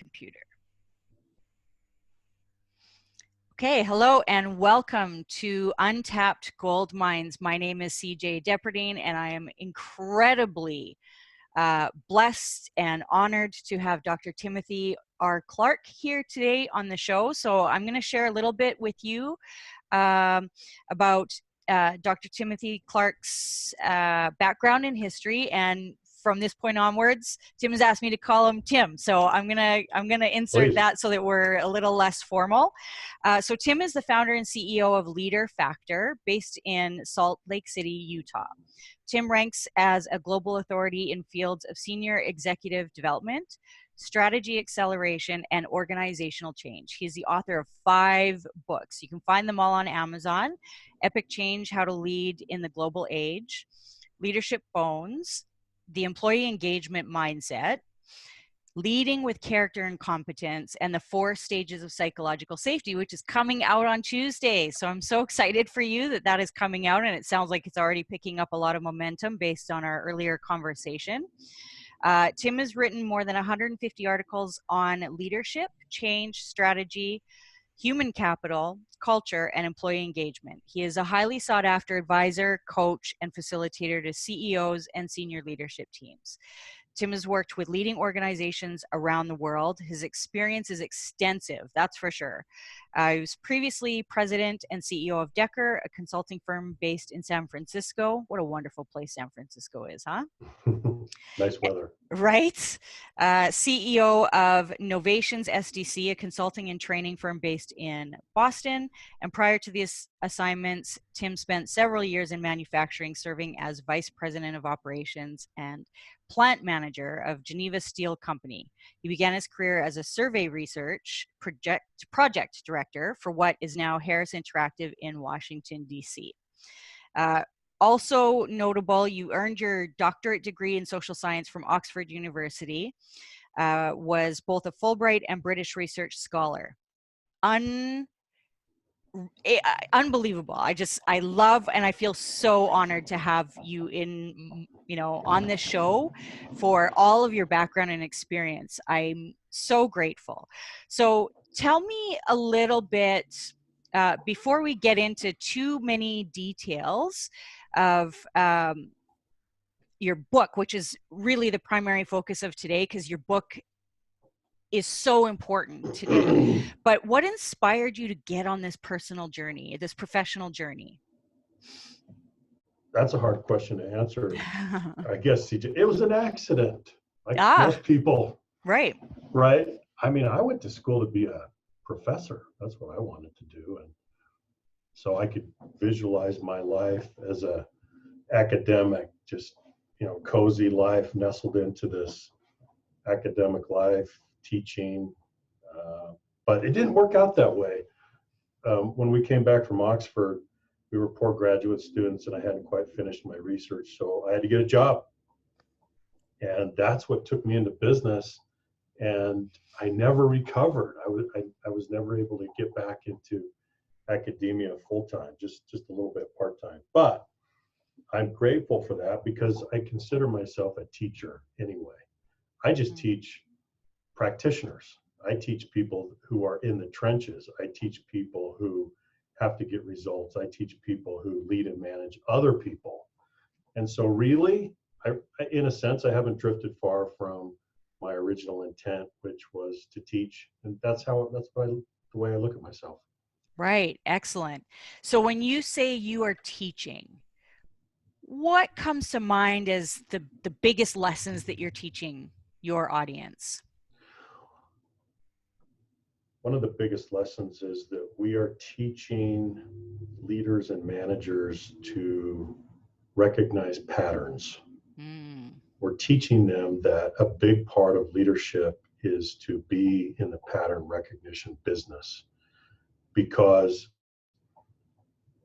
computer. Okay, hello and welcome to Untapped Gold Mines. My name is Cijaye DePradine and I am incredibly blessed and honored to have Dr. Timothy R. Clark here today on the show. So I'm going to share a little bit with you about Dr. Timothy Clark's background in history, and from this point onwards, Tim has asked me to call him Tim, so I'm gonna insert that so that we're a little less formal. So Tim is the founder and CEO of Leader Factor, based in Salt Lake City, Utah. Tim ranks as a global authority in fields of senior executive development, strategy acceleration, and organizational change. He's the author of 5 books. You can find them all on Amazon: Epic Change: How to Lead in the Global Age, Leadership Bones, The Employee Engagement Mindset, Leading with Character and Competence, and the 4 Stages of Psychological Safety, which is coming out on Tuesday. So I'm so excited for you that that is coming out, and it sounds like it's already picking up a lot of momentum based on our earlier conversation. Tim has written more than 150 articles on leadership, change, strategy, human capital, culture, and employee engagement. He is a highly sought after advisor, coach, and facilitator to CEOs and senior leadership teams. Tim has worked with leading organizations around the world. His experience is extensive, that's for sure. He was previously president and CEO of Decker, a consulting firm based in San Francisco. What a wonderful place San Francisco is, huh? Nice weather. Right. CEO of Novations SDC, a consulting and training firm based in Boston. And prior to these assignments, Tim spent several years in manufacturing, serving as vice president of operations and plant manager of Geneva Steel Company. He began his career as a survey research project director for what is now Harris Interactive in Washington, D.C. Also notable, you earned your doctorate degree in social science from Oxford University, was both a Fulbright and British Research Scholar. Unbelievable. I love, and I feel so honored to have you on this show for all of your background and experience. I'm so grateful. So tell me a little bit, before we get into too many details of your book, which is really the primary focus of today, because your book is so important today. But what inspired you to get on this personal journey, this professional journey? That's a hard question to answer. I guess, CJ, it was an accident, like most people. Right. Right. I mean, I went to school to be a professor. That's what I wanted to do. And so I could visualize my life as a academic, just, cozy life, nestled into this academic life, teaching. But it didn't work out that way. When we came back from Oxford, we were poor graduate students and I hadn't quite finished my research. So I had to get a job. And that's what took me into business. And I never recovered. I was never able to get back into academia full-time, just a little bit part-time. But I'm grateful for that because I consider myself a teacher anyway. I just teach practitioners. I teach people who are in the trenches. I teach people who have to get results. I teach people who lead and manage other people. And so really, in a sense, I haven't drifted far from my original intent, which was to teach. And that's the way I look at myself. Right. Excellent. So when you say you are teaching, what comes to mind as the biggest lessons that you're teaching your audience? One of the biggest lessons is that we are teaching leaders and managers to recognize patterns. We're teaching them that a big part of leadership is to be in the pattern recognition business, because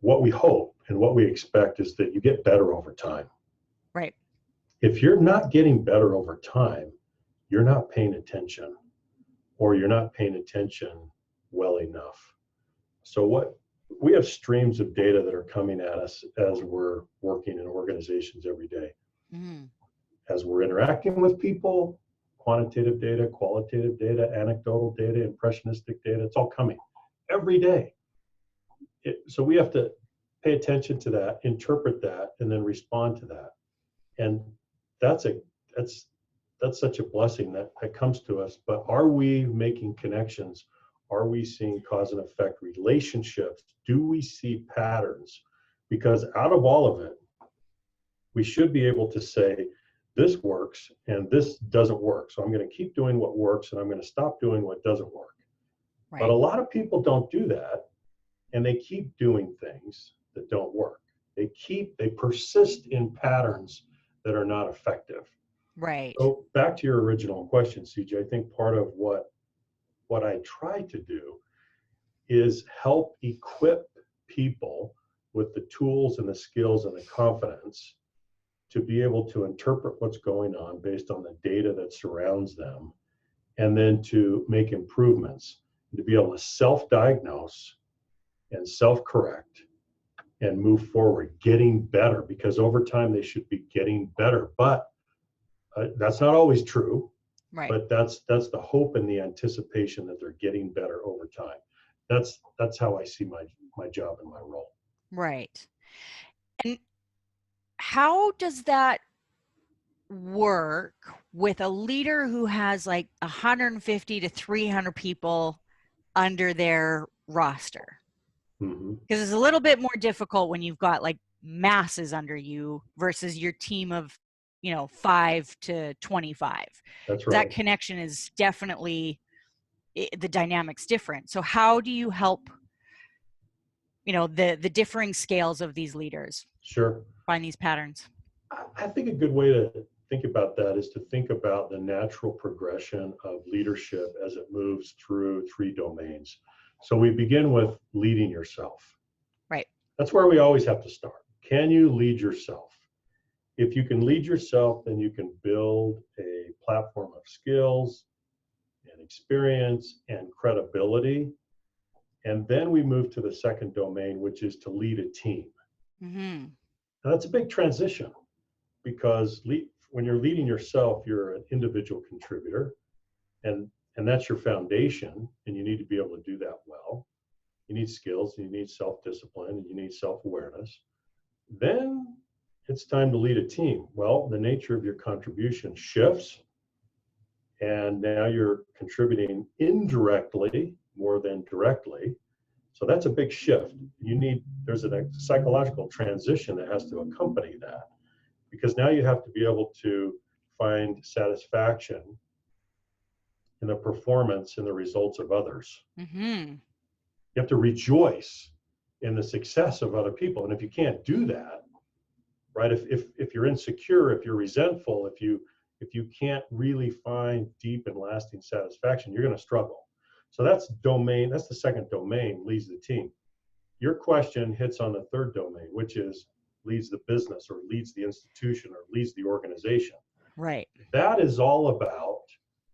what we hope and what we expect is that you get better over time. Right. If you're not getting better over time, you're not paying attention, or you're not paying attention well enough. So we have streams of data that are coming at us as we're working in organizations every day. As we're interacting with people, quantitative data, qualitative data, anecdotal data, impressionistic data. It's all coming every day. So we have to pay attention to that, interpret that, and then respond to that. And that's such a blessing that comes to us. But are we making connections? Are we seeing cause and effect relationships? Do we see patterns? Because out of all of it, we should be able to say, this works and this doesn't work. So I'm going to keep doing what works and I'm going to stop doing what doesn't work. Right. But a lot of people don't do that, and they keep doing things that don't work. They persist in patterns that are not effective. Right. So back to your original question, CJ, I think part of what I try to do is help equip people with the tools and the skills and the confidence to be able to interpret what's going on based on the data that surrounds them, and then to make improvements, to be able to self-diagnose and self-correct and move forward, getting better, because over time they should be getting better. But that's not always true. Right. But that's the hope and the anticipation that they're getting better over time. That's how I see my job and my role. Right. And how does that work with a leader who has like 150 to 300 people under their roster? Because it's a little bit more difficult when you've got like masses under you versus your team of 5 to 25. That's right. That connection is definitely, the dynamic's different. So how do you help the differing scales of these leaders find these patterns? I think a good way to think about that is to think about the natural progression of leadership as it moves through 3 domains. So we begin with leading yourself. Right. That's where we always have to start. Can you lead yourself? If you can lead yourself, then you can build a platform of skills and experience and credibility. And then we move to the second domain, which is to lead a team. Mm-hmm. Now that's a big transition, because when you're leading yourself, you're an individual contributor, and that's your foundation, and you need to be able to do that well. You need skills, and you need self-discipline, and you need self-awareness. Then it's time to lead a team. Well, the nature of your contribution shifts, and now you're contributing indirectly more than directly. So that's a big shift. There's a psychological transition that has to accompany that, because now you have to be able to find satisfaction in the performance and the results of others. Mm-hmm. You have to rejoice in the success of other people. And if you can't do that, right, if you're insecure, if you're resentful, if you can't really find deep and lasting satisfaction, you're going to struggle. So that's the second domain, leads the team. Your question hits on the third domain, which is leads the business, or leads the institution, or leads the organization. Right. That is all about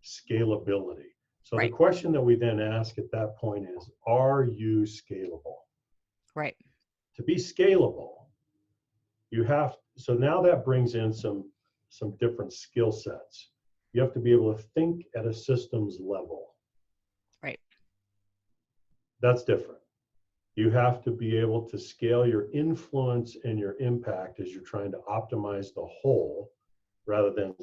scalability. So right. The question that we then ask at that point is, are you scalable? Right. To be scalable, so now that brings in some different skill sets. You have to be able to think at a systems level. Right. That's different. You have to be able to scale your influence and your impact as you're trying to optimize the whole, rather than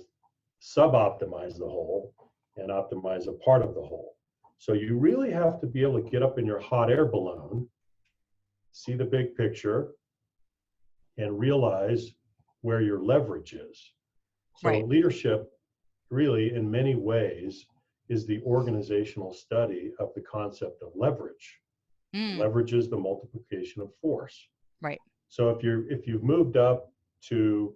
sub-optimize the whole and optimize a part of the whole. So you really have to be able to get up in your hot air balloon, see the big picture, and realize where your leverage is. So right. Leadership really, in many ways, is the organizational study of the concept of leverage. Leverage is the multiplication of force. Right. So if you've moved up to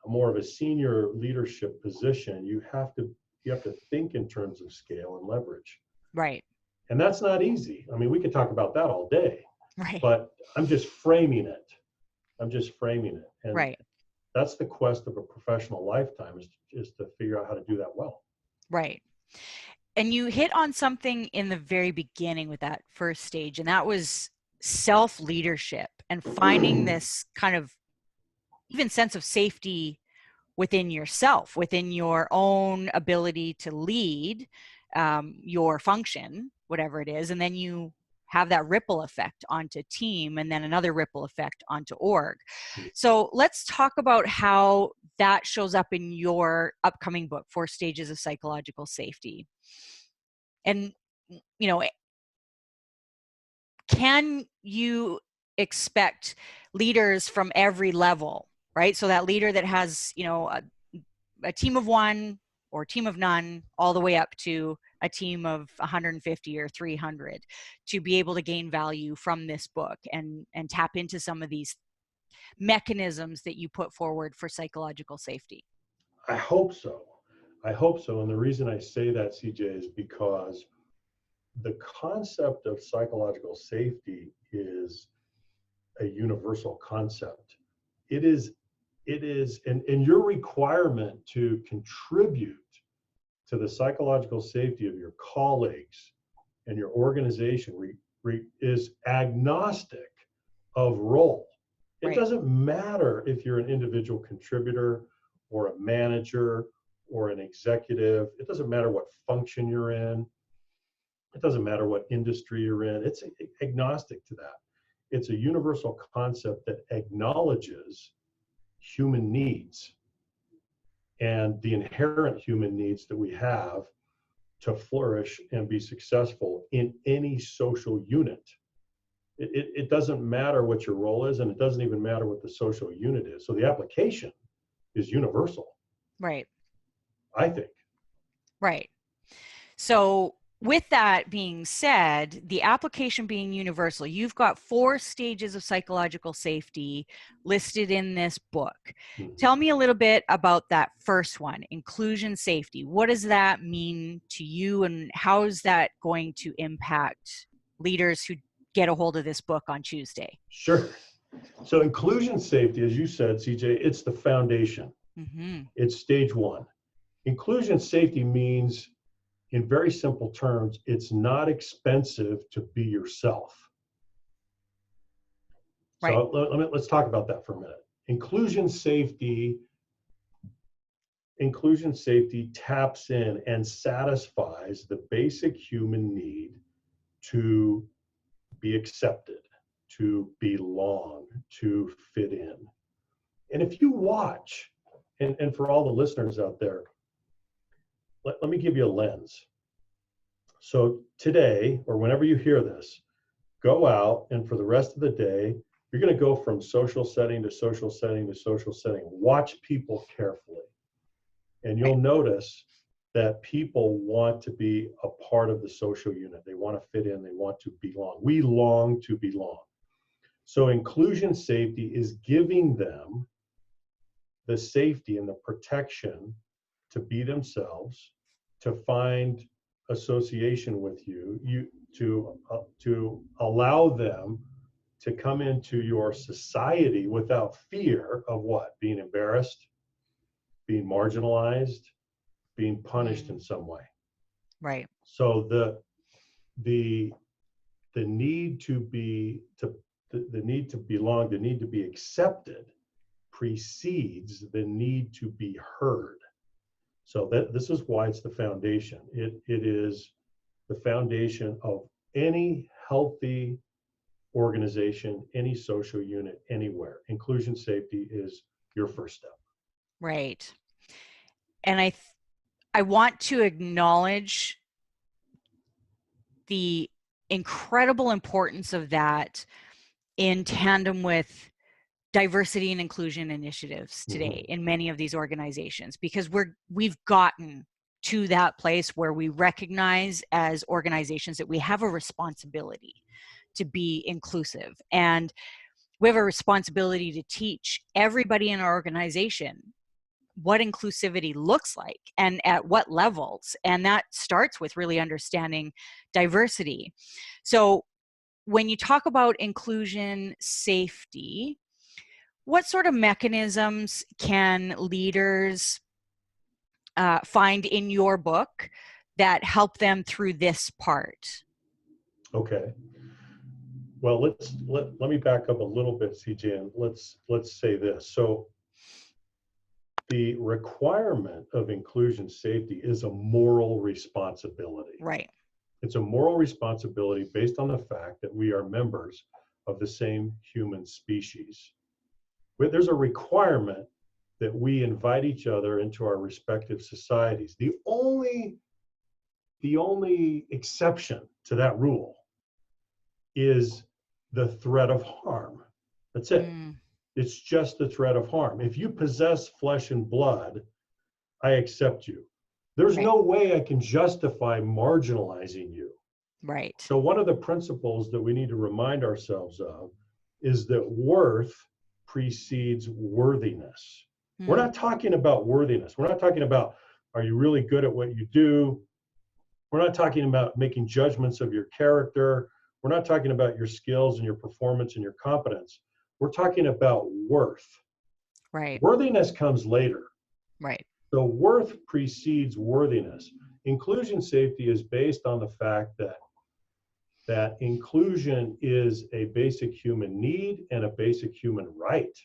more of a senior leadership position, you have to think in terms of scale and leverage. Right. And that's not easy. I mean, we could talk about that all day. Right. But I'm just framing it. And right. That's the quest of a professional lifetime, is to figure out how to do that well. Right. And you hit on something in the very beginning with that first stage, and that was self-leadership and finding this kind of even sense of safety within yourself, within your own ability to lead your function, whatever it is, and then you have that ripple effect onto team, and then another ripple effect onto org. So let's talk about how that shows up in your upcoming book, 4 Stages of Psychological Safety. And, you know, can you expect leaders from every level, right? So that leader that has, you know, a team of 1 or a team of none, all the way up to a team of 150 or 300, to be able to gain value from this book and tap into some of these mechanisms that you put forward for psychological safety? I hope so. I hope so. And the reason I say that, CJ, is because the concept of psychological safety is a universal concept. It is, and your requirement to contribute to the psychological safety of your colleagues and your organization is agnostic of role. It Right. doesn't matter if you're an individual contributor or a manager or an executive. It doesn't matter what function you're in. It doesn't matter what industry you're in. It's agnostic to that. It's a universal concept that acknowledges human needs and the inherent human needs that we have to flourish and be successful in any social unit. It doesn't matter what your role is, and it doesn't even matter what the social unit is. So the application is universal, Right. I think. Right. So with that being said, the application being universal, you've got 4 stages of psychological safety listed in this book. Mhm. Tell me a little bit about that first one, inclusion safety. What does that mean to you, and how is that going to impact leaders who get a hold of this book on Tuesday? Sure. So inclusion safety, as you said, CJ, it's the foundation. Mm-hmm. It's stage 1. Inclusion safety means, in very simple terms, it's not expensive to be yourself. Right. So let's talk about that for a minute. Inclusion safety taps in and satisfies the basic human need to be accepted, to belong, to fit in. And if you watch, and for all the listeners out there, let me give you a lens. So today, or whenever you hear this, go out, and for the rest of the day, you're going to go from social setting to social setting to social setting. Watch people carefully. And you'll notice that people want to be a part of the social unit. They want to fit in. They want to belong. We long to belong. So inclusion safety is giving them the safety and the protection to be themselves, to find association with you, to allow them to come into your society without fear of what? Being embarrassed, being marginalized, being punished in some way. Right. So the need to be the need to belong, the need to be accepted precedes the need to be heard. So that this is why it's the foundation. It is the foundation of any healthy organization, any social unit, anywhere. Inclusion safety is your first step. Right. And I want to acknowledge the incredible importance of that in tandem with diversity and inclusion initiatives today Mm-hmm. in many of these organizations, because we've gotten to that place where we recognize as organizations that we have a responsibility to be inclusive, and we have a responsibility to teach everybody in our organization what inclusivity looks like and at what levels. And that starts with really understanding diversity. So when you talk about inclusion safety, what sort of mechanisms can leaders find in your book that help them through this part? Okay. Well, let me back up a little bit, CJ, and let's say this. So the requirement of inclusion safety is a moral responsibility. Right. It's a moral responsibility based on the fact that we are members of the same human species. But there's a requirement that we invite each other into our respective societies. The only exception to that rule is the threat of harm. That's it. It's just the threat of harm. If you possess flesh and blood, I accept you. There's no way I can justify marginalizing you. Right. So one of the principles that we need to remind ourselves of is that worth precedes worthiness. We're not talking about worthiness. We're not talking about, are you really good at what you do? We're not talking about making judgments of your character. We're not talking about your skills and your performance and your competence. We're talking about worth. Right. Worthiness comes later. Right. So worth precedes worthiness. Inclusion safety is based on the fact that inclusion is a basic human need and a basic human right.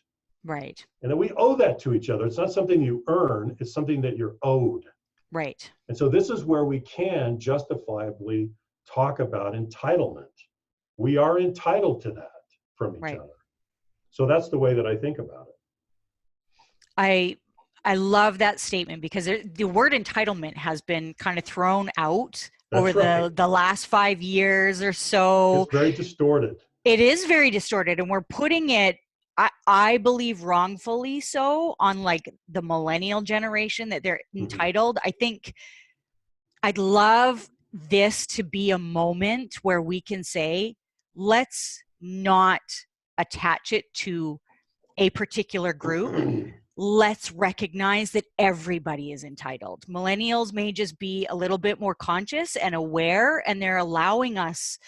Right. And that we owe that to each other. It's not something you earn, it's something that you're owed. Right. And so this is where we can justifiably talk about entitlement. We are entitled to that from each other. So that's the way that I think about it. I love that statement, because the word entitlement has been kind of thrown out over the last 5 years or so. It's very distorted. It is very distorted, and we're putting it, I believe wrongfully so, on like the millennial generation, that they're entitled. I think I'd love this to be a moment where we can say, let's not attach it to a particular group. Let's recognize that everybody is entitled. Millennials may just be a little bit more conscious and aware, and they're allowing us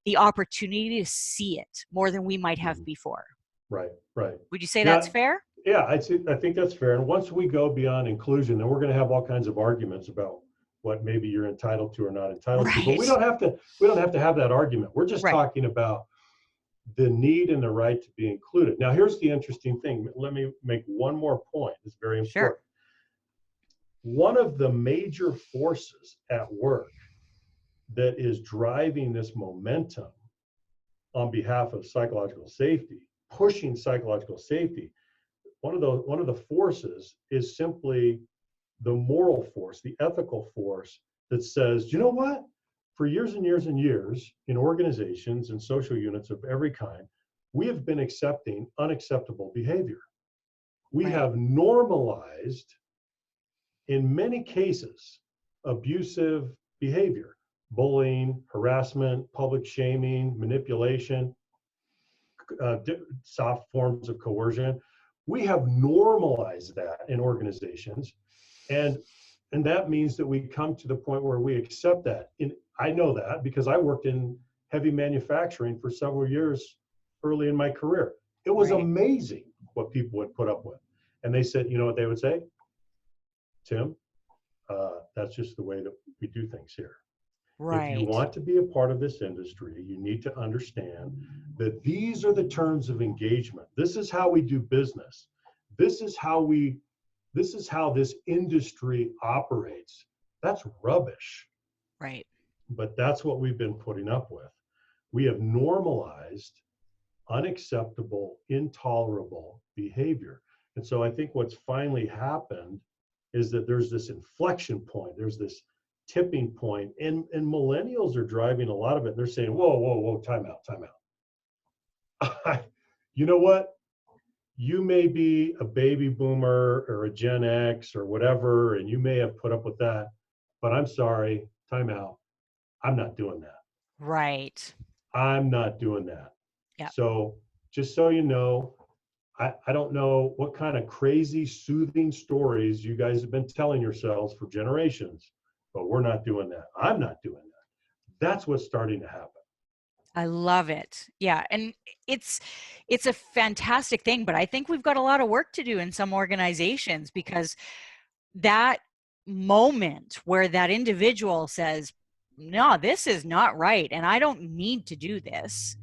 the opportunity to see it more than we might have before. Right, right. Would you say that's fair? Yeah, I think that's fair. And once we go beyond inclusion, then we're going to have all kinds of arguments about what maybe you're entitled to or not entitled to. But we don't have to have that argument. We're just talking about the need and the right to be included. Now, here's the interesting thing. Let me make one more point. It's very important. Sure. One of the major forces at work that is driving this momentum on behalf of psychological safety, pushing psychological safety, one of the forces is simply the moral force, the ethical force that says, you know what? For years and years and years, in organizations and social units of every kind, we have been accepting unacceptable behavior. We have normalized, in many cases, abusive behavior, bullying, harassment, public shaming, manipulation, soft forms of coercion. We have normalized that in organizations. And that means that we come to the point where we accept that. I know that because I worked in heavy manufacturing for several years early in my career. It was amazing what people would put up with. And they said, you know what they would say? Tim, that's just the way that we do things here. If you want to be a part of this industry, you need to understand that these are the terms of engagement. This is how we do business. This is how this industry operates. That's rubbish. Right. But that's what we've been putting up with. We have normalized unacceptable, intolerable behavior. And so I think what's finally happened is that there's this inflection point. There's this tipping point, and millennials are driving a lot of it. They're saying, whoa, time out. You know what? You may be a baby boomer or a Gen X or whatever, and you may have put up with that, but I'm sorry, time out. I'm not doing that. Right. I'm not doing that. Yeah. So just so you know, I don't know what kind of crazy soothing stories you guys have been telling yourselves for generations, but we're not doing that. I'm not doing that. That's what's starting to happen. I love it. Yeah. And it's a fantastic thing, but I think we've got a lot of work to do in some organizations, because that moment where that individual says, no, this is not right, and I don't need to do this,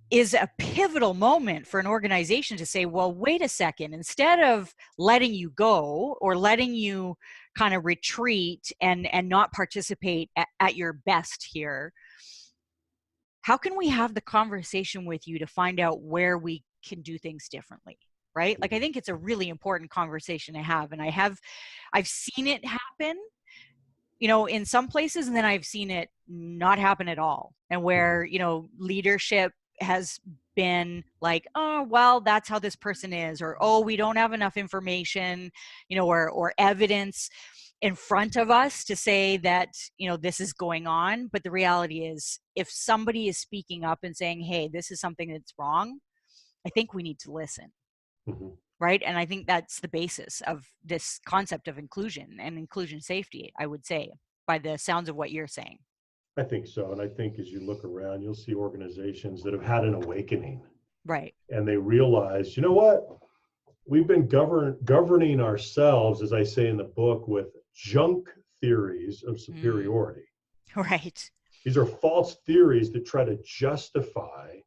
is a pivotal moment for an organization to say, well, wait a second, instead of letting you go or letting you kind of retreat and not participate at your best here, how can we have the conversation with you to find out where we can do things differently? Right? Like, I think it's a really important conversation to have. And I've seen it happen, in some places, and then I've seen it not happen at all. And where, leadership has been like, oh, well, that's how this person is, or, oh, we don't have enough information, or evidence in front of us to say that, this is going on. But the reality is, if somebody is speaking up and saying, hey, this is something that's wrong, I think we need to listen. Mm-hmm. Right. And I think that's the basis of this concept of inclusion and inclusion safety, I would say, by the sounds of what you're saying. I think so. And I think as you look around, you'll see organizations that have had an awakening. Right. And they realize, you know what? We've been governing ourselves, as I say in the book, with junk theories of superiority. Right. These are false theories that try to justify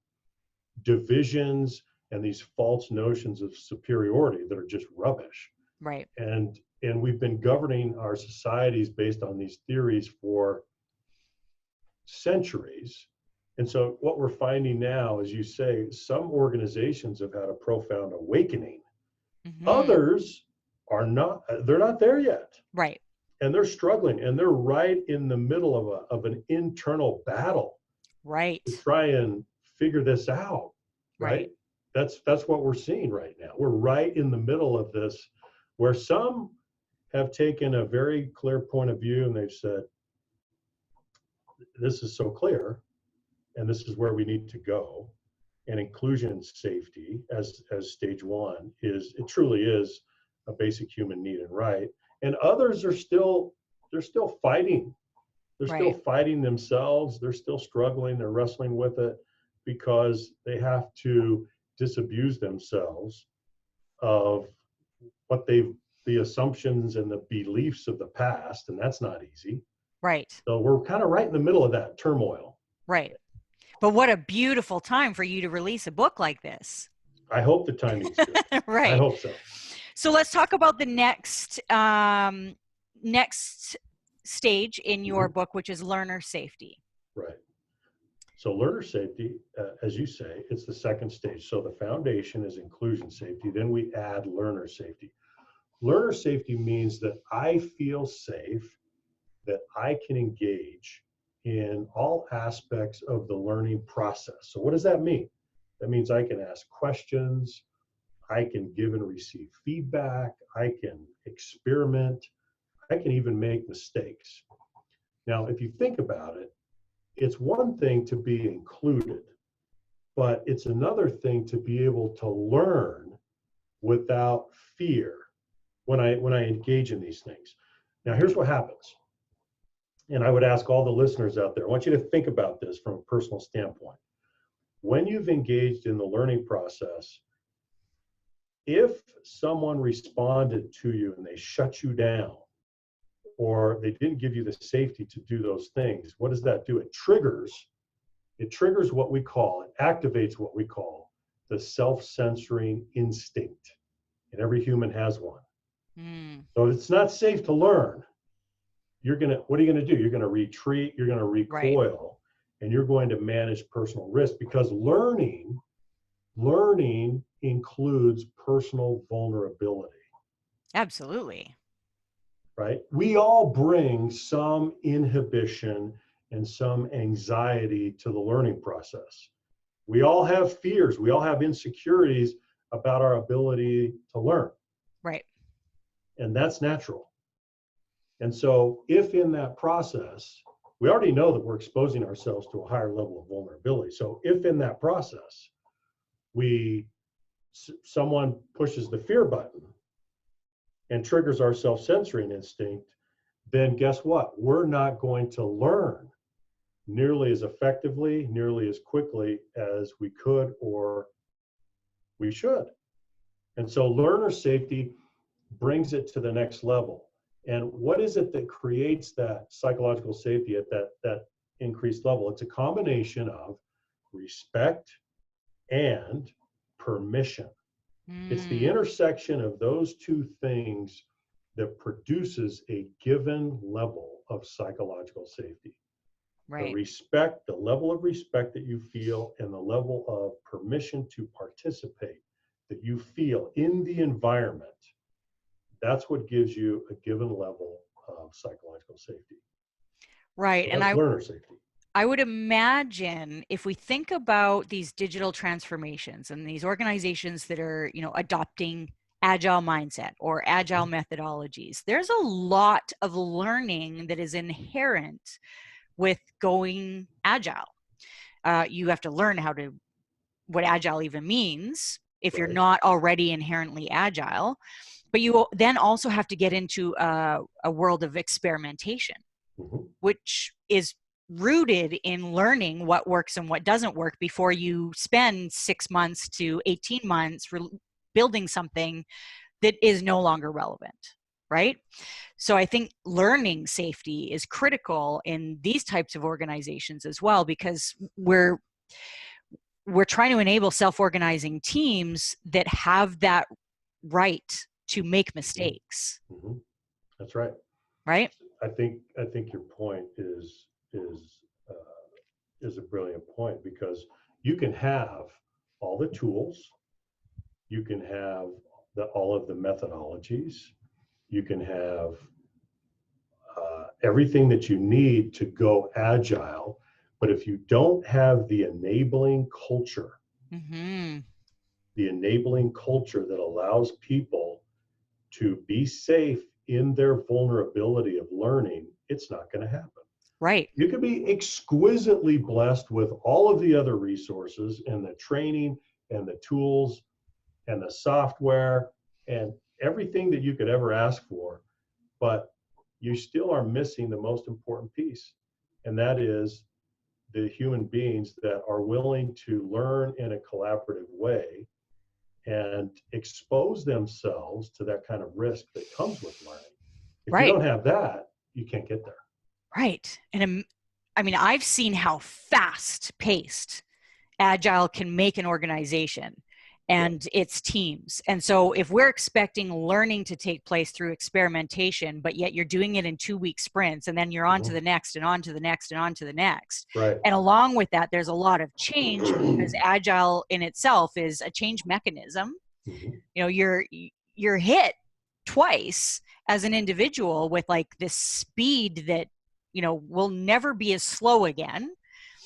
divisions and these false notions of superiority that are just rubbish. Right. And we've been governing our societies based on these theories for centuries. And so what we're finding now, as you say, some organizations have had a profound awakening. Mm-hmm. Others are not, they're not there yet. Right. And they're struggling, and they're right in the middle of an internal battle. Right. To try and figure this out. Right. That's what we're seeing right now. We're right in the middle of this, where some have taken a very clear point of view and they've said, this is so clear and this is where we need to go. And inclusion safety as stage one it truly is a basic human need and right. And others are they're still fighting. They're still fighting themselves. They're still struggling. They're wrestling with it because they have to disabuse themselves of what the assumptions and the beliefs of the past, and that's not easy. Right. So we're kind of right in the middle of that turmoil. Right. But what a beautiful time for you to release a book like this. I hope the timing's good. Right. I hope so. So let's talk about the next stage in your mm-hmm. book, which is learner safety. Right. So learner safety, as you say, it's the second stage. So the foundation is inclusion safety. Then we add learner safety. Learner safety means that I feel safe, that I can engage in all aspects of the learning process. So what does that mean? That means I can ask questions, I can give and receive feedback, I can experiment, I can even make mistakes. Now, if you think about it, it's one thing to be included, but it's another thing to be able to learn without fear when I engage in these things. Now, here's what happens. And I would ask all the listeners out there, I want you to think about this from a personal standpoint. When you've engaged in the learning process, if someone responded to you and they shut you down, or they didn't give you the safety to do those things, what does that do? It triggers what we call, it activates what we call the self-censoring instinct. And every human has one. So if it's not safe to learn, what are you gonna do? You're gonna retreat, you're gonna recoil, and you're going to manage personal risk, because learning includes personal vulnerability. Absolutely. Right? We all bring some inhibition and some anxiety to the learning process. We all have fears. We all have insecurities about our ability to learn. Right. And that's natural. And so if in that process, we already know that we're exposing ourselves to a higher level of vulnerability. So if in that process, someone pushes the fear button and triggers our self-censoring instinct, then guess what? We're not going to learn nearly as effectively, nearly as quickly as we could or we should. And so learner safety brings it to the next level. And what is it that creates that psychological safety at that increased level? It's a combination of respect, and permission. It's the Mm, intersection of those two things that produces a given level of psychological safety. The right. respect, the level of respect that you feel, and the level of permission to participate that you feel in the environment, that's what gives you a given level of psychological safety. Right. So And that's learner safety. I would imagine if we think about these digital transformations and these organizations that are, adopting agile mindset or agile Mhm. methodologies, there's a lot of learning that is inherent with going agile. You have to learn what agile even means if you're Right. not already inherently agile. But you then also have to get into a world of experimentation, Mhm. which is rooted in learning what works and what doesn't work before you spend 6 months to 18 months building something that is no longer relevant, right? So I think learning safety is critical in these types of organizations as well, because we're trying to enable self-organizing teams that have that right to make Mhm. mistakes, Mhm. That's right. right? I think your point is a brilliant point, because you can have all the tools, you can have all of the methodologies, you can have everything that you need to go agile, but if you don't have Mm-hmm. the enabling culture that allows people to be safe in their vulnerability of learning, it's not going to happen. Right. You could be exquisitely blessed with all of the other resources and the training and the tools and the software and everything that you could ever ask for, but you still are missing the most important piece, and that is the human beings that are willing to learn in a collaborative way and expose themselves to that kind of risk that comes with learning. If you Right. don't have that, you can't get there. Right. And I mean, I've seen how fast paced agile can make an organization Yeah. and its teams. And so if we're expecting learning to take place through experimentation, but yet you're doing it in 2 week sprints, and then you're on to Mhm. the next and on to the next and on to the next. Right. And along with that, there's a lot of change, because agile in itself is a change mechanism. Mhm. You're hit twice as an individual with like this speed that will never be as slow again,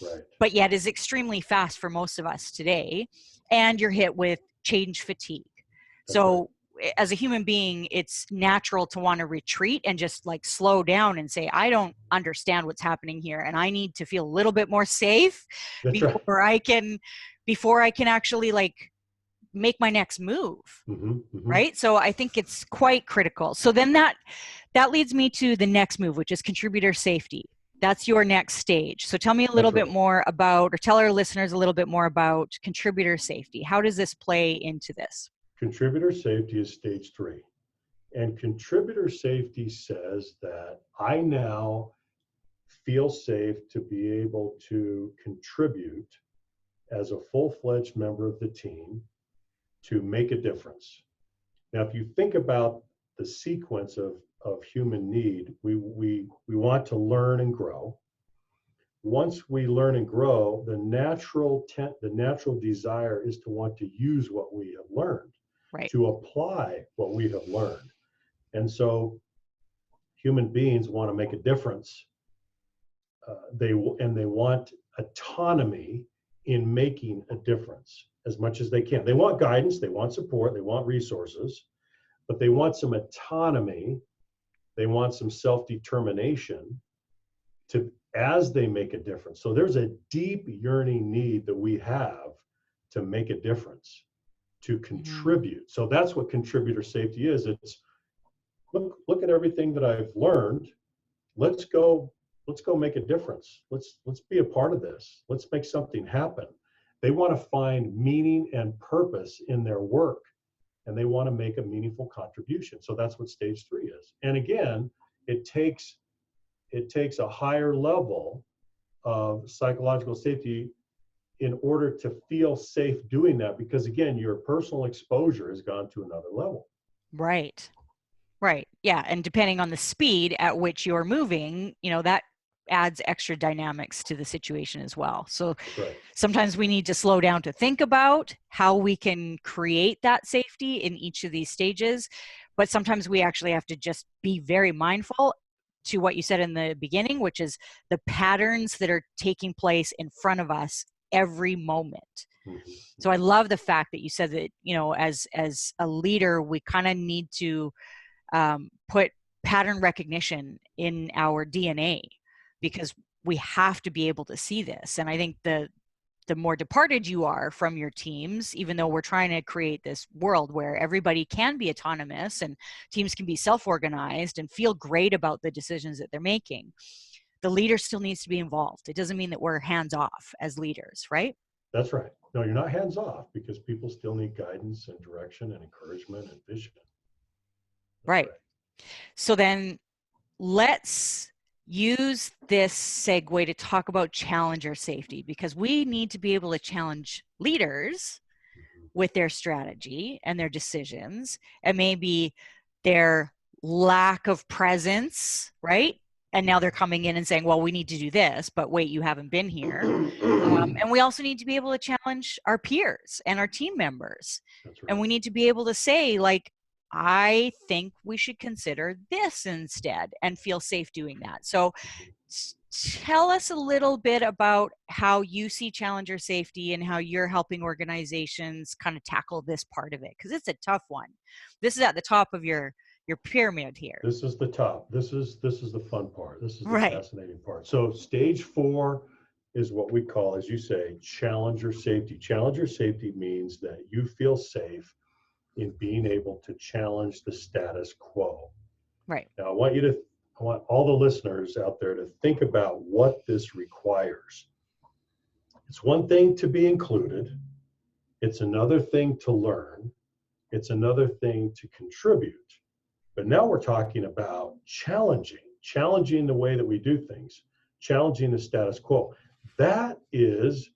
Right. but yet is extremely fast for most of us today. And you're hit with change fatigue. That's right. So as a human being, it's natural to want to retreat and just like slow down and say, I don't understand what's happening here, and I need to feel a little bit more safe That's right. before I can actually like make my next move. Mm-hmm. Right. So I think it's quite critical. So then that leads me to the next move, which is contributor safety. That's your next stage. So tell me a little That's bit right. more about, or tell our listeners a little bit more about contributor safety. How does this play into this? Contributor safety is stage 3. And contributor safety says that I now feel safe to be able to contribute as a full-fledged member of the team to make a difference. Now, if you think about the sequence of human need, we want to learn and grow. Once we learn and grow, the natural desire is to want to use what we have learned, Right. to apply what we have learned. And so human beings want to make a difference. They want autonomy in making a difference as much as they can. They want guidance, they want support, they want resources, but they want some autonomy. They want some self-determination to as they make a difference. So there's a deep yearning need that we have to make a difference, to Mm-hmm. contribute. So that's what contributor safety is. It's look at everything that I've learned. Let's go make a difference. Let's be a part of this. Let's make something happen. They want to find meaning and purpose in their work, and they want to make a meaningful contribution. So that's what stage 3 is. And again, it takes a higher level of psychological safety in order to feel safe doing that, because again, your personal exposure has gone to another level. Right. Right. Yeah. And depending on the speed at which you're moving, that adds extra dynamics to the situation as well. So That's right. sometimes we need to slow down to think about how we can create that safety in each of these stages. But sometimes we actually have to just be very mindful to what you said in the beginning, which is the patterns that are taking place in front of us every moment. Mm-hmm. So I love the fact that you said that, as a leader, we kind of need to put pattern recognition in our DNA, because we have to be able to see this. And I think the more departed you are from your teams, even though we're trying to create this world where everybody can be autonomous and teams can be self-organized and feel great about the decisions that they're making, the leader still needs to be involved. It doesn't mean that we're hands off as leaders, right? That's right. No, you're not hands off, because people still need guidance and direction and encouragement and vision. Right. So then let's use this segue to talk about challenger safety, because we need to be able to challenge leaders with their strategy and their decisions, and maybe their lack of presence, right? And now they're coming in and saying, well, we need to do this, but wait, you haven't been here. And we also need to be able to challenge our peers and our team members. That's right. And we need to be able to say, like, I think we should consider this instead, and feel safe doing that. So tell us a little bit about how you see challenger safety and how you're helping organizations kind of tackle this part of it, because it's a tough one. This is at the top of your pyramid here. This is the top. This is the fun part. This is the Right. fascinating part. So stage 4 is what we call, as you say, challenger safety. Challenger safety means that you feel safe in being able to challenge the status quo. Right. Now, I want all the listeners out there to think about what this requires. It's one thing to be included. It's another thing to learn. It's another thing to contribute. But now we're talking about challenging the way that we do things, challenging the status quo. That is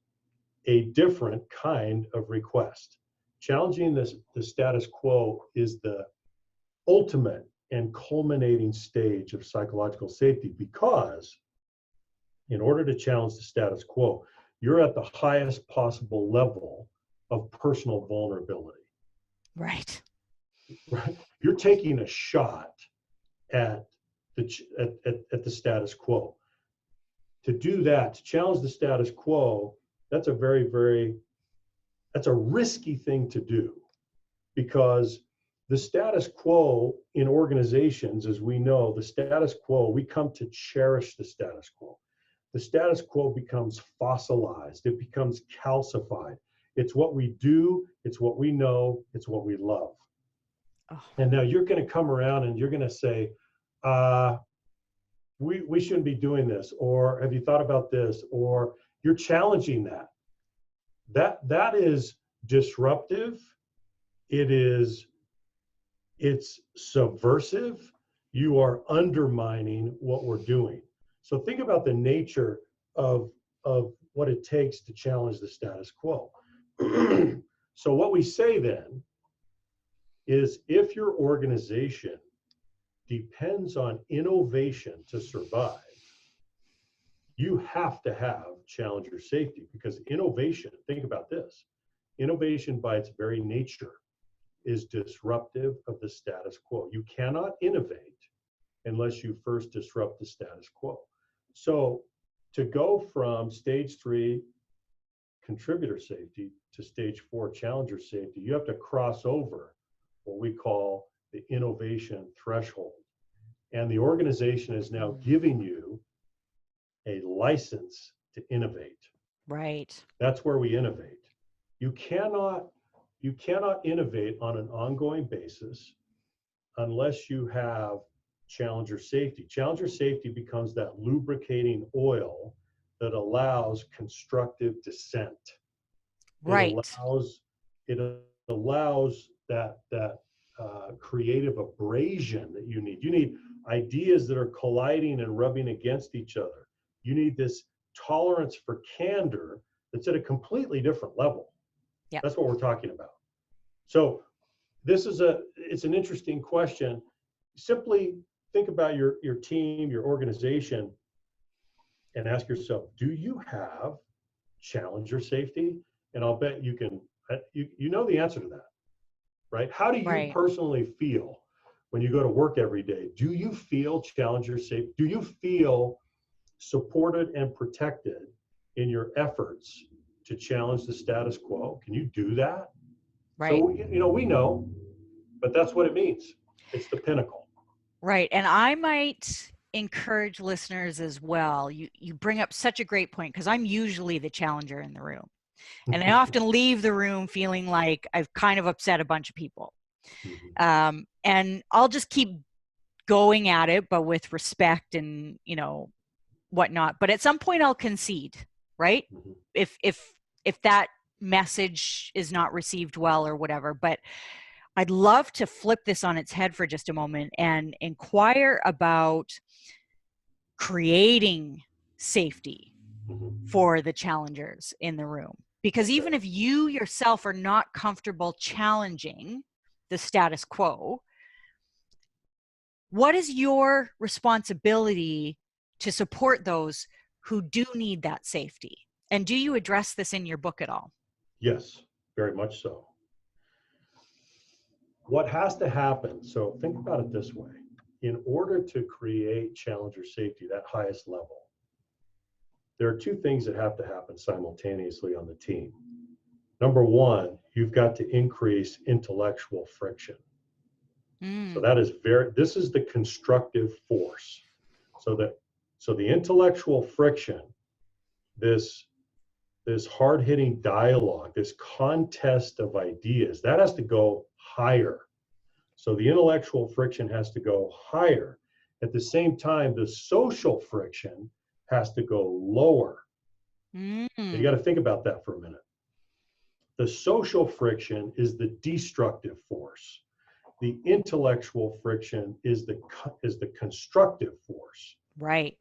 a different kind of request. Challenging the status quo is the ultimate and culminating stage of psychological safety, because in order to challenge the status quo, you're at the highest possible level of personal vulnerability. Right. Right? You're taking a shot at the status quo. To do that, to challenge the status quo, that's a risky thing to do, because the status quo in organizations, as we know, the status quo, we come to cherish the status quo. The status quo becomes fossilized. It becomes calcified. It's what we do. It's what we know. It's what we love. Oh. And now you're going to come around and you're going to say, we shouldn't be doing this, or have you thought about this, or you're challenging that. That is disruptive. It's subversive. You are undermining what we're doing. So think about the nature of what it takes to challenge the status quo. So what we say then is, if your organization depends on innovation to survive, you have to have challenger safety, because innovation, think about this, innovation by its very nature is disruptive of the status quo. You cannot innovate unless you first disrupt the status quo. So to go from stage 3 contributor safety to stage 4 challenger safety, you have to cross over what we call the innovation threshold. And the organization is now giving you a license to innovate. Right. That's where we innovate. You cannot innovate on an ongoing basis unless you have challenger safety. Challenger safety becomes that lubricating oil that allows constructive dissent. Right. It allows that creative abrasion that you need. You need ideas that are colliding and rubbing against each other. You need this tolerance for candor It's at a completely different level. Yeah. That's what we're talking about. So it's an interesting question. Simply think about your team, your organization, and ask yourself, do you have challenger safety? And I'll bet you can, you know the answer to that, right? How do you Right. personally feel when you go to work every day? Do you feel challenger safe? Do you feel supported and protected in your efforts to challenge the status quo? Can you do that? Right. So, we know, but that's what it means. It's the pinnacle. Right. And I might encourage listeners as well. You bring up such a great point, because I'm usually the challenger in the room. And I often leave the room feeling like I've kind of upset a bunch of people. And I'll just keep going at it, but with respect and, whatnot. But at some point I'll concede, right? If that message is not received well or whatever. But I'd love to flip this on its head for just a moment and inquire about creating safety for the challengers in the room. Because even if you yourself are not comfortable challenging the status quo, what is your responsibility to support those who do need that safety? And do you address this in your book at all? Yes, very much so. What has to happen, so think about it this way. In order to create challenger safety, that highest level, there are two things that have to happen simultaneously on the team. Number one, you've got to increase intellectual friction. So this is the constructive force. So the intellectual friction, this hard-hitting dialogue, this contest of ideas, that has to go higher. So the intellectual friction has to go higher. At the same time, the social friction has to go lower. You got to think about that for a minute. The social friction is the destructive force. The intellectual friction is the constructive force. Right.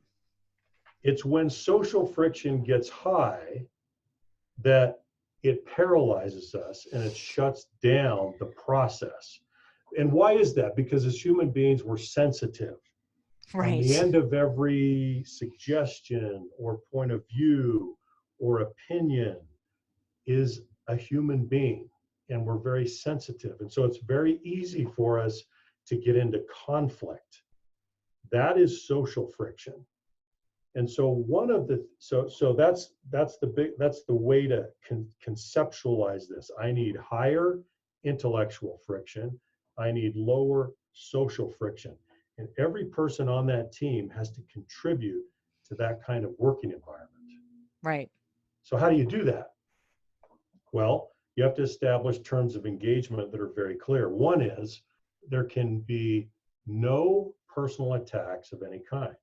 It's when social friction gets high that it paralyzes us and it shuts down the process. And why is that? Because as human beings, we're sensitive. Right. On the end of every suggestion or point of view or opinion is a human being, and we're very sensitive. And so it's very easy for us to get into conflict. That is social friction. And so that's the way to conceptualize this. I need higher intellectual friction. I need lower social friction. And every person on that team has to contribute to that kind of working environment. Right. So how do you do that? Well, you have to establish terms of engagement that are very clear. One is there can be no personal attacks of any kind.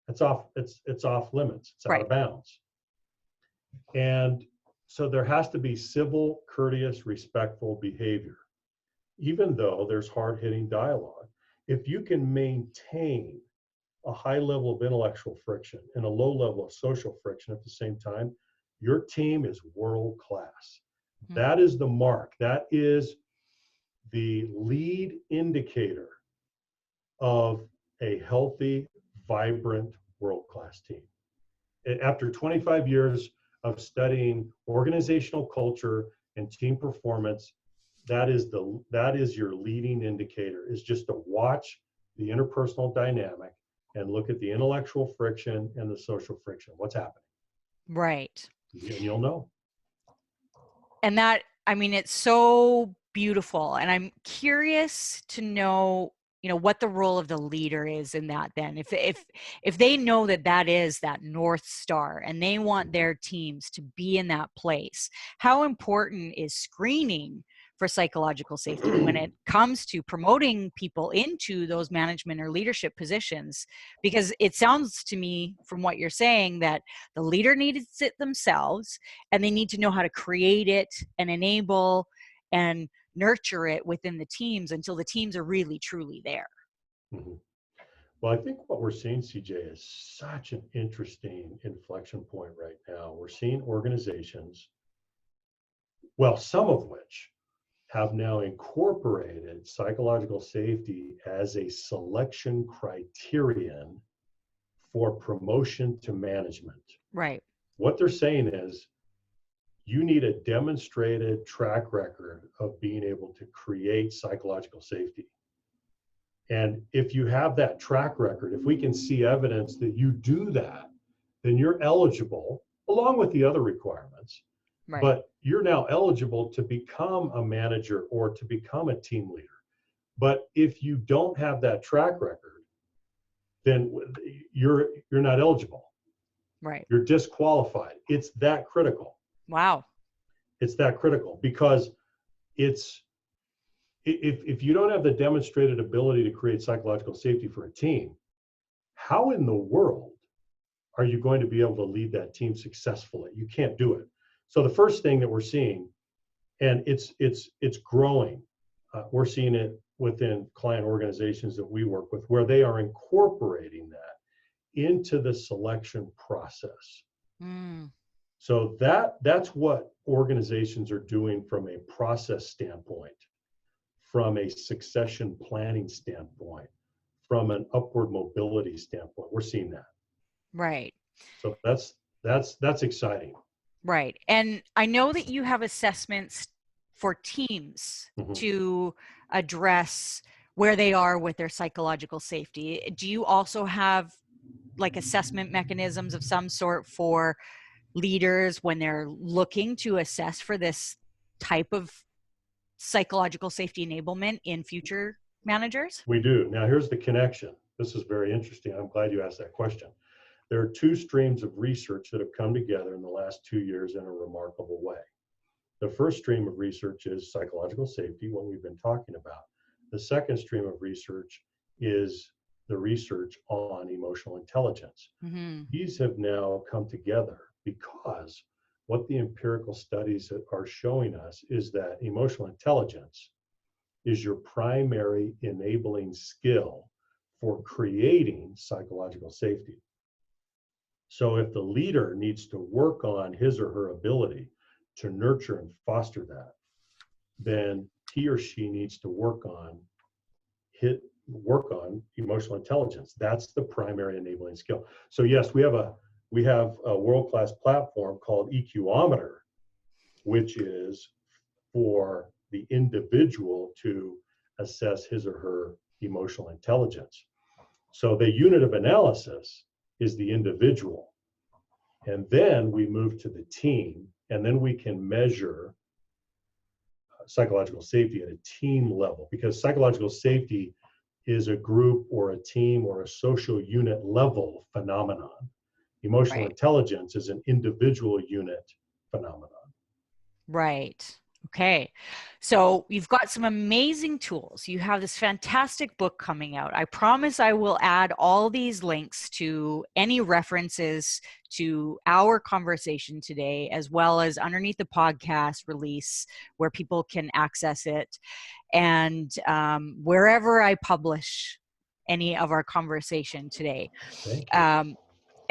It's off limits. It's out of bounds. And so there has to be civil, courteous, respectful behavior, even though there's hard-hitting dialogue. If you can maintain a high level of intellectual friction and a low level of social friction at the same time, your team is world class. That is the mark. That is the lead indicator of a healthy, vibrant, world-class team. After 25 years of studying organizational culture and team performance, that is your leading indicator, is just to watch the interpersonal dynamic and look at the intellectual friction and the social friction. What's happening? Right. And you'll know. And that, I mean, it's so beautiful. And I'm curious to know, what the role of the leader is in that then. If they know that is that North Star and they want their teams to be in that place, how important is screening for psychological safety when it comes to promoting people into those management or leadership positions? Because it sounds to me from what you're saying that the leader needs it themselves, and they need to know how to create it and enable and nurture it within the teams until the teams are really truly there. Well, I think what we're seeing, CJ, is such an interesting inflection point right now. We're seeing organizations, well, some of which have now incorporated psychological safety as a selection criterion for promotion to management. Right. What they're saying is you need a demonstrated track record of being able to create psychological safety. And if you have that track record, if we can see evidence that you do that, then you're eligible, along with the other requirements, Right. but you're now eligible to become a manager or to become a team leader. But if you don't have that track record, then you're not eligible. Right. You're disqualified. It's that critical. Wow. It's that critical because it's if you don't have the demonstrated ability to create psychological safety for a team, how in the world are you going to be able to lead that team successfully? You can't do it. So the first thing that we're seeing, and it's growing, we're seeing it within client organizations that we work with, where they are incorporating that into the selection process. Mm. So that's what organizations are doing from a process standpoint, from a succession planning standpoint, from an upward mobility standpoint. We're seeing that. Right. So that's exciting. Right. And I know that you have assessments for teams Mm-hmm. to address where they are with their psychological safety. Do you also have like assessment mechanisms of some sort for leaders when they're looking to assess for this type of psychological safety enablement in future managers? We do. Now here's the connection. This is very interesting. I'm glad you asked that question. There are two streams of research that have come together in the last 2 years in a remarkable way. The first stream of research is psychological safety, what we've been talking about. The second stream of research is the research on emotional intelligence. Mm-hmm. These have now come together because what the empirical studies are showing us is that emotional intelligence is your primary enabling skill for creating psychological safety. So if the leader needs to work on his or her ability to nurture and foster that, then he or she needs to work on emotional intelligence. That's the primary enabling skill. So yes, we have a world-class platform called EQometer, which is for the individual to assess his or her emotional intelligence. So the unit of analysis is the individual. And then we move to the team, and then we can measure psychological safety at a team level, because psychological safety is a group or a team or a social unit level phenomenon. Emotional Right. intelligence is an individual unit phenomenon. Right. Okay. So you've got some amazing tools. You have this fantastic book coming out. I promise I will add all these links to any references to our conversation today, as well as underneath the podcast release where people can access it. And wherever I publish any of our conversation today. Thank you.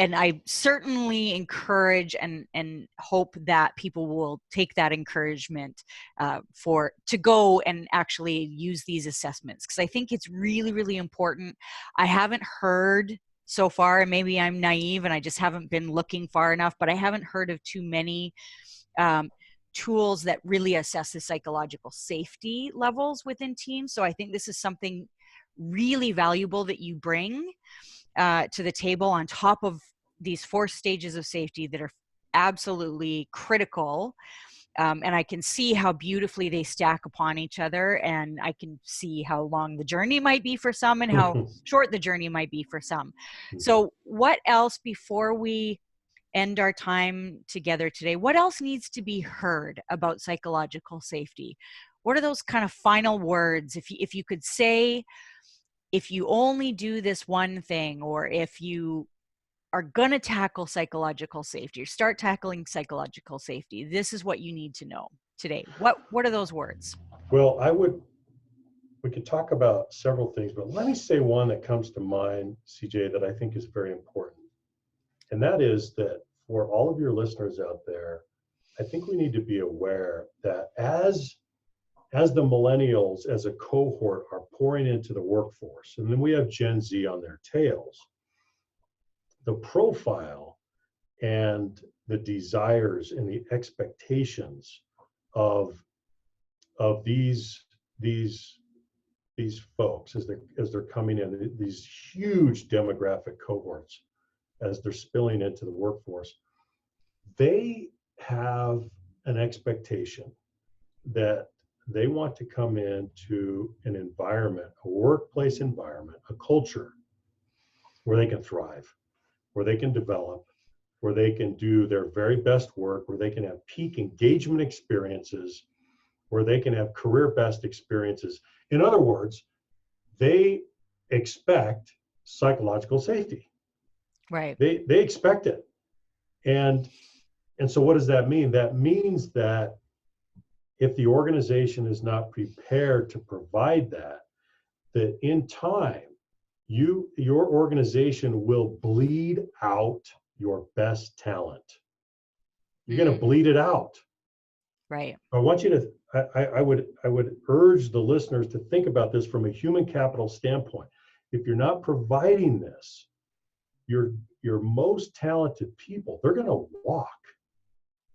And I certainly encourage and hope that people will take that encouragement to go and actually use these assessments, because I think it's really, really important. I haven't heard so far, and maybe I'm naive and I just haven't been looking far enough, but I haven't heard of too many tools that really assess the psychological safety levels within teams. So I think this is something really valuable that you bring to the table on top of these 4 stages of safety that are absolutely critical. And I can see how beautifully they stack upon each other, and I can see how long the journey might be for some and how short the journey might be for some. So what else, before we end our time together today, what else needs to be heard about psychological safety? What are those kind of final words? If you could say, if you only do this one thing, or if you are going to tackle psychological safety or start tackling psychological safety, this is what you need to know today. What are those words? Well, we could talk about several things, but let me say one that comes to mind, CJ, that I think is very important. And that is that for all of your listeners out there, I think we need to be aware that as the millennials as a cohort are pouring into the workforce, and then we have Gen Z on their tails, the profile and the desires and the expectations of these folks as they're coming in, these huge demographic cohorts as they're spilling into the workforce, they have an expectation that they want to come into an environment, a workplace environment, a culture where they can thrive, where they can develop, where they can do their very best work, where they can have peak engagement experiences, where they can have career best experiences. In other words, they expect psychological safety. Right. They expect it. And so what does that mean? That means that if the organization is not prepared to provide that, that in time, your organization will bleed out your best talent. You're going to bleed it out. Right. I want you to, I would urge the listeners to think about this from a human capital standpoint. If you're not providing this, your most talented people, they're going to walk.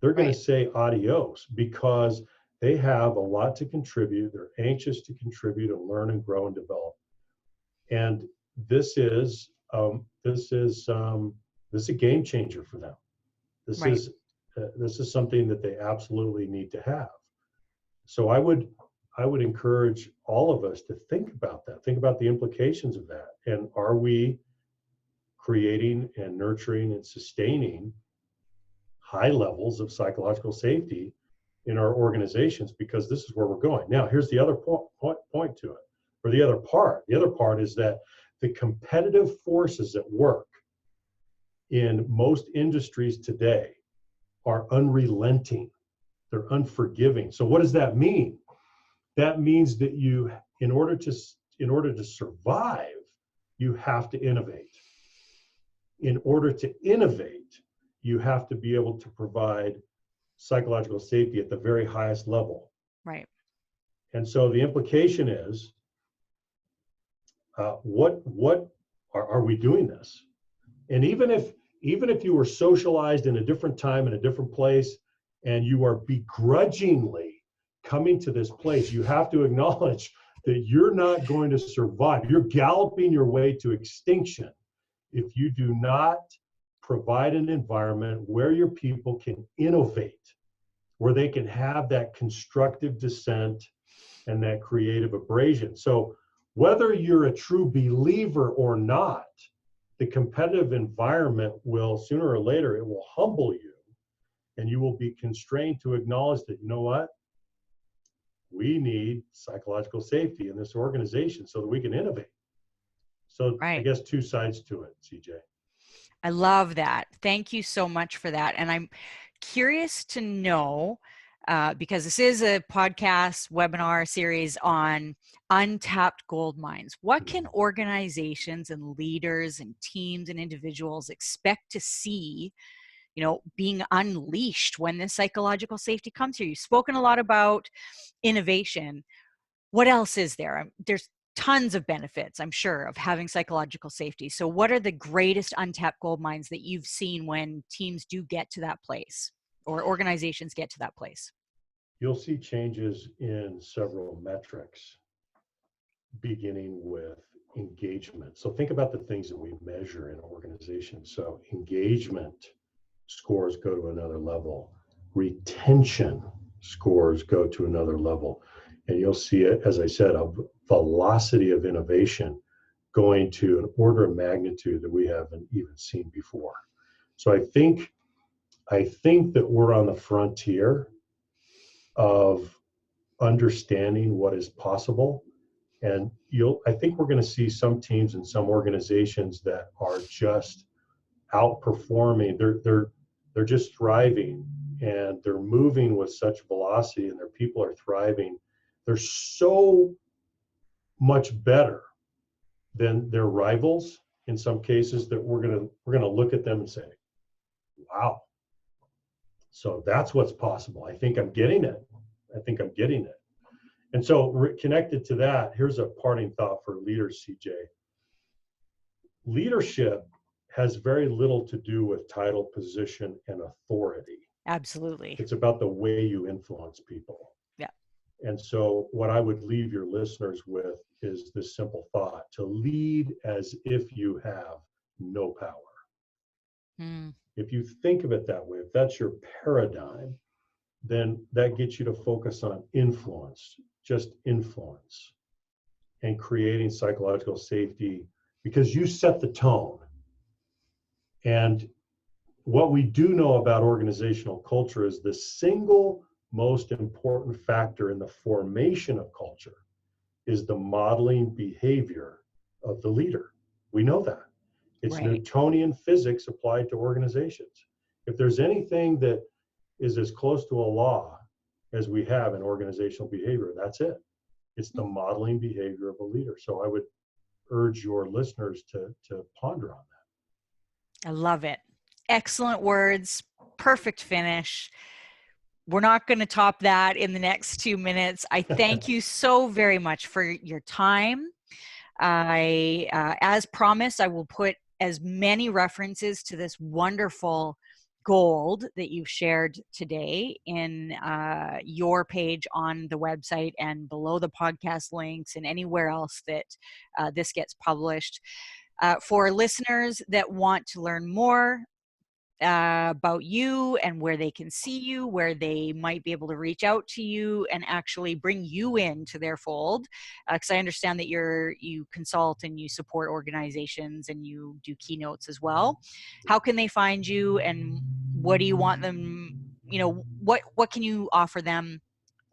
They're going to say adios because they have a lot to contribute. They're anxious to contribute and learn and grow and develop. And this is a game changer for them. This is something that they absolutely need to have. So I would encourage all of us to think about that. Think about the implications of that. And are we creating and nurturing and sustaining high levels of psychological safety in our organizations? Because this is where we're going. Now, here's the other point to it, or the other part. The other part is that the competitive forces at work in most industries today are unrelenting. They're unforgiving. So what does that mean? That means that you, in order to survive, you have to innovate. In order to innovate, you have to be able to provide psychological safety at the very highest level. Right. And so the implication is, what are we doing this? And even if you were socialized in a different time, in a different place, and you are begrudgingly coming to this place, you have to acknowledge that you're not going to survive. You're galloping your way to extinction if you do not provide an environment where your people can innovate, where they can have that constructive dissent and that creative abrasion. So whether you're a true believer or not, the competitive environment will, sooner or later, it will humble you, and you will be constrained to acknowledge that, you know what? We need psychological safety in this organization so that we can innovate. So I guess two sides to it, CJ. I love that. Thank you so much for that. And I'm curious to know, because this is a podcast webinar series on untapped gold mines. What can organizations and leaders and teams and individuals expect to see, being unleashed when this psychological safety comes here? You've spoken a lot about innovation. What else is there? There's tons of benefits, I'm sure, of having psychological safety. So what are the greatest untapped gold mines that you've seen when teams do get to that place, or organizations get to that place? You'll see changes in several metrics, beginning with engagement. So think about the things that we measure in organizations. So engagement scores go to another level. Retention scores go to another level. And you'll see it, as I said, a velocity of innovation going to an order of magnitude that we haven't even seen before. So I think that we're on the frontier of understanding what is possible. And I think we're going to see some teams and some organizations that are just outperforming. They're just thriving, and they're moving with such velocity, and their people are thriving. They're so much better than their rivals in some cases, that we're gonna look at them and say, wow, so that's what's possible. I think I'm getting it. I think I'm getting it. And so connected to that, here's a parting thought for leaders, CJ. Leadership has very little to do with title, position, and authority. Absolutely. It's about the way you influence people. Yeah. And so what I would leave your listeners with is this simple thought: to lead as if you have no power. If you think of it that way, if that's your paradigm, then that gets you to focus on influence, just influence, and creating psychological safety, because you set the tone. And what we do know about organizational culture is the single most important factor in the formation of culture is the modeling behavior of the leader. We know that. It's Right. Newtonian physics applied to organizations. If there's anything that is as close to a law as we have in organizational behavior, that's it. It's the modeling behavior of a leader. So I would urge your listeners to ponder on that. I love it. Excellent words. Perfect finish. We're not going to top that in the next 2 minutes. I thank you so very much for your time. As promised, I will put as many references to this wonderful gold that you've shared today in your page on the website and below the podcast links and anywhere else that this gets published. For listeners that want to learn more about you and where they can see you, where they might be able to reach out to you and actually bring you into their fold, because I understand that you consult and you support organizations and you do keynotes as well. How can they find you, and what do you want them, what can you offer them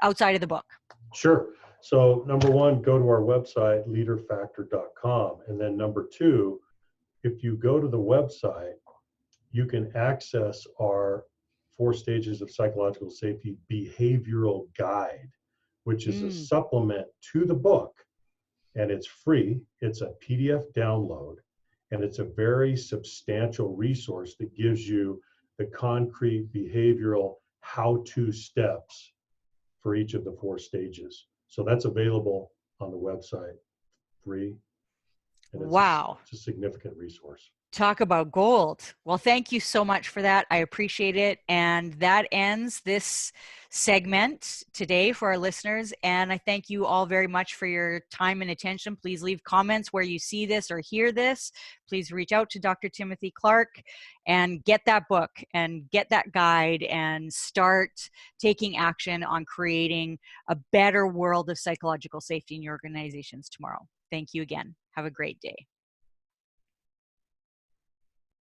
outside of the book? Sure. So number one, go to our website, leaderfactor.com. And then number two, if you go to the website, you can access our 4 stages of psychological safety behavioral guide, which is a supplement to the book, and it's free. It's a PDF download, and it's a very substantial resource that gives you the concrete behavioral how-to steps for each of the 4 stages. So that's available on the website, free. And Wow. It's a significant resource. Talk about gold. Well, thank you so much for that. I appreciate it. And that ends this segment today for our listeners. And I thank you all very much for your time and attention. Please leave comments where you see this or hear this. Please reach out to Dr. Timothy Clark and get that book and get that guide and start taking action on creating a better world of psychological safety in your organizations tomorrow. Thank you again. Have a great day.